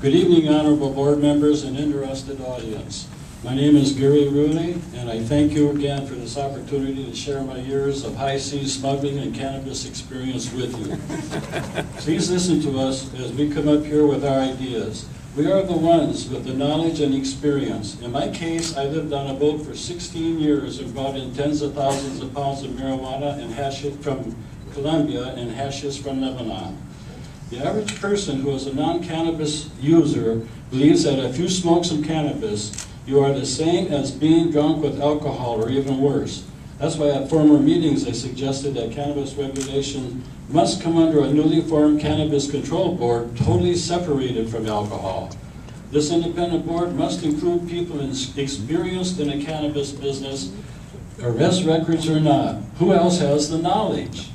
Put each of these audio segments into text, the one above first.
Good evening, honorable board members and interested audience. My name is Gary Ruehle, and I thank you again for this opportunity to share my years of high-seas smuggling and cannabis experience with you. Please listen to us as we come up here with our ideas. We are the ones with the knowledge and experience. In my case, I lived on a boat for 16 years and brought in tens of thousands of pounds of marijuana and hashish from Colombia and hashish from Lebanon. The average person who is a non-cannabis user believes that if you smoke some cannabis, you are the same as being drunk with alcohol, or even worse. That's why at former meetings I suggested that cannabis regulation must come under a newly formed Cannabis Control Board, totally separated from alcohol. This independent board must include people experienced in the cannabis business, arrest records or not. Who else has the knowledge?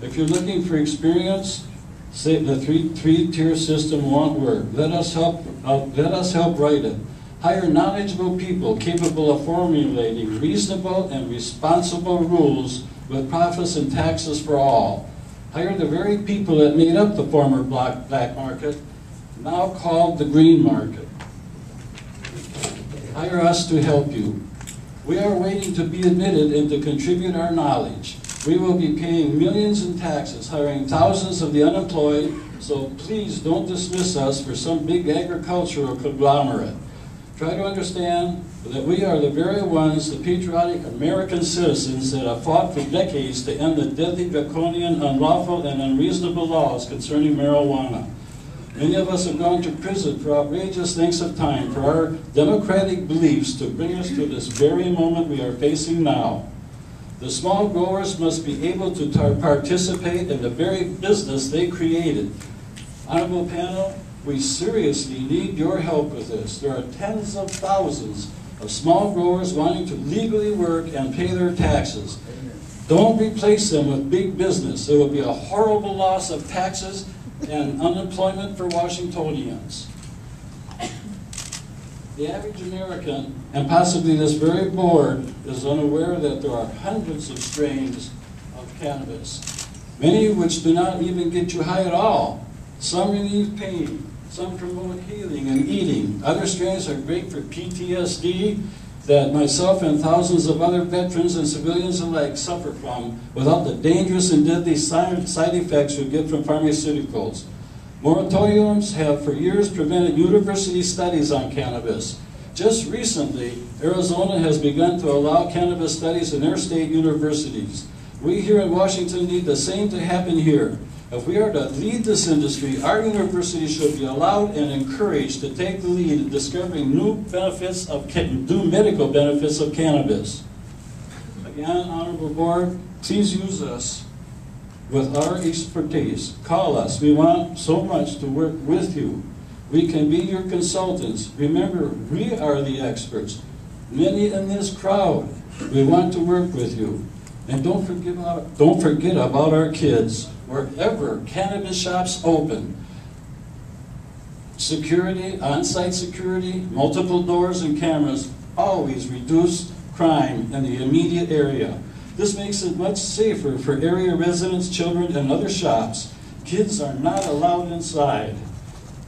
If you're looking for experience, say the three-tier system won't work. Let us help write it. Hire knowledgeable people capable of formulating reasonable and responsible rules with profits and taxes for all. Hire the very people that made up the former black market, now called the green market. Hire us to help you. We are waiting to be admitted and to contribute our knowledge. We will be paying millions in taxes, hiring thousands of the unemployed, so please don't dismiss us for some big agricultural conglomerate. Try to understand that we are the very ones, the patriotic American citizens that have fought for decades to end the deadly, draconian, unlawful, and unreasonable laws concerning marijuana. Many of us have gone to prison for outrageous lengths of time for our democratic beliefs to bring us to this very moment we are facing now. The small growers must be able to participate in the very business they created. Honorable panel, we seriously need your help with this. There are tens of thousands of small growers wanting to legally work and pay their taxes. Don't replace them with big business. There will be a horrible loss of taxes and unemployment for Washingtonians. The average American, and possibly this very board, is unaware that there are hundreds of strains of cannabis, many which do not even get you high at all. Some relieve pain, some promote healing and eating. Other strains are great for PTSD that myself and thousands of other veterans and civilians alike suffer from without the dangerous and deadly side effects you get from pharmaceuticals. Moratoriums have for years prevented university studies on cannabis. Just recently, Arizona has begun to allow cannabis studies in their state universities. We here in Washington need the same to happen here. If we are to lead this industry, our universities should be allowed and encouraged to take the lead in discovering new medical benefits of cannabis. Again, Honorable Board, please use us with our expertise. Call us. We want so much to work with you. We can be your consultants. Remember, we are the experts. Many in this crowd, we want to work with you. And don't forget about our kids. Wherever cannabis shops open, security, on-site security, multiple doors and cameras always reduce crime in the immediate area. This makes it much safer for area residents, children, and other shops. Kids are not allowed inside.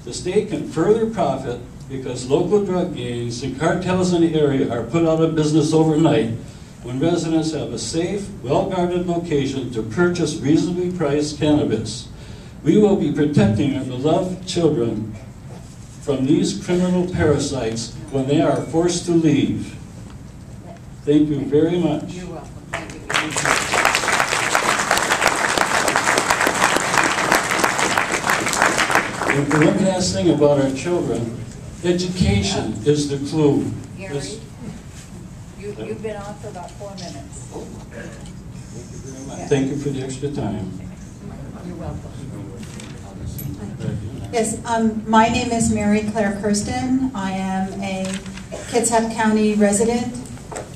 The state can further profit because local drug gangs and cartels in the area are put out of business overnight when residents have a safe, well-guarded location to purchase reasonably priced cannabis. We will be protecting our beloved children from these criminal parasites when they are forced to leave. Thank you very much. You're welcome. And one last thing about our children, education is the clue. Gary, you've been on for about 4 minutes. Thank you for the extra time. You're welcome. Yes, my name is Mary Claire Kirsten. I am a Kitsap County resident.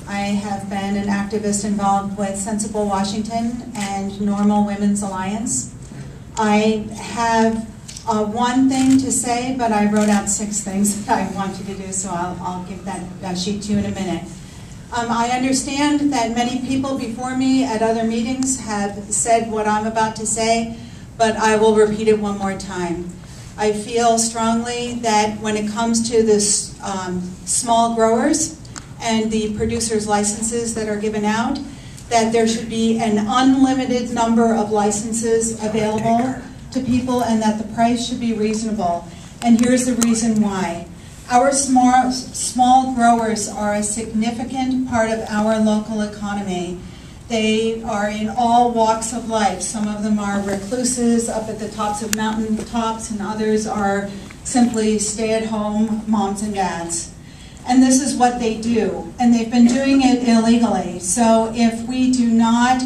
I have been an activist involved with Sensible Washington and Normal Women's Alliance. I have one thing to say, but I wrote out 6 things that I wanted to do, so I'll give that sheet to you in a minute. I understand that many people before me at other meetings have said what I'm about to say, but I will repeat it one more time. I feel strongly that when it comes to this small growers and the producers' licenses that are given out, that there should be an unlimited number of licenses available to people and that the price should be reasonable. And here's the reason why. Our small growers are a significant part of our local economy. They are in all walks of life. Some of them are recluses up at the tops of mountain tops, and others are simply stay-at-home moms and dads. And this is what they do, and they've been doing it illegally. So if we do not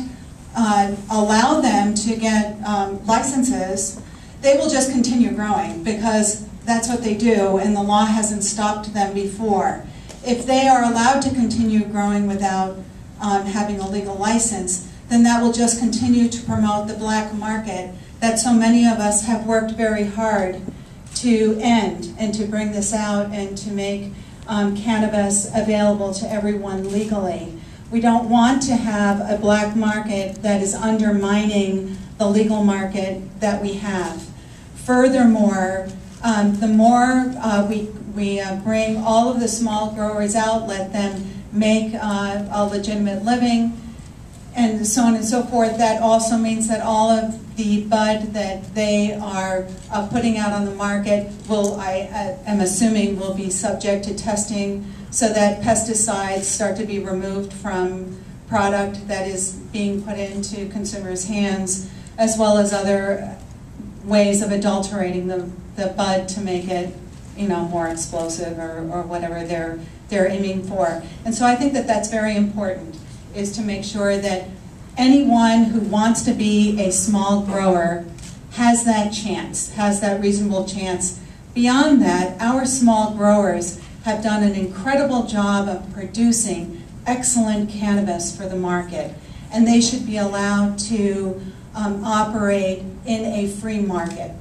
allow them to get licenses, they will just continue growing because that's what they do, and the law hasn't stopped them before. If they are allowed to continue growing without having a legal license, then that will just continue to promote the black market that so many of us have worked very hard to end and to bring this out and to make cannabis available to everyone legally. We don't want to have a black market that is undermining the legal market that we have. Furthermore, the more we bring all of the small growers out, let them make a legitimate living, and so on and so forth, that also means that all of the bud that they are putting out on the market will, I am assuming, will be subject to testing so that pesticides start to be removed from product that is being put into consumers' hands, as well as other ways of adulterating the bud to make it, more explosive or whatever they're aiming for. And so I think that that's very important, is to make sure that anyone who wants to be a small grower has that chance, has that reasonable chance. Beyond that, our small growers have done an incredible job of producing excellent cannabis for the market, and they should be allowed to operate in a free market.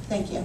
Thank you.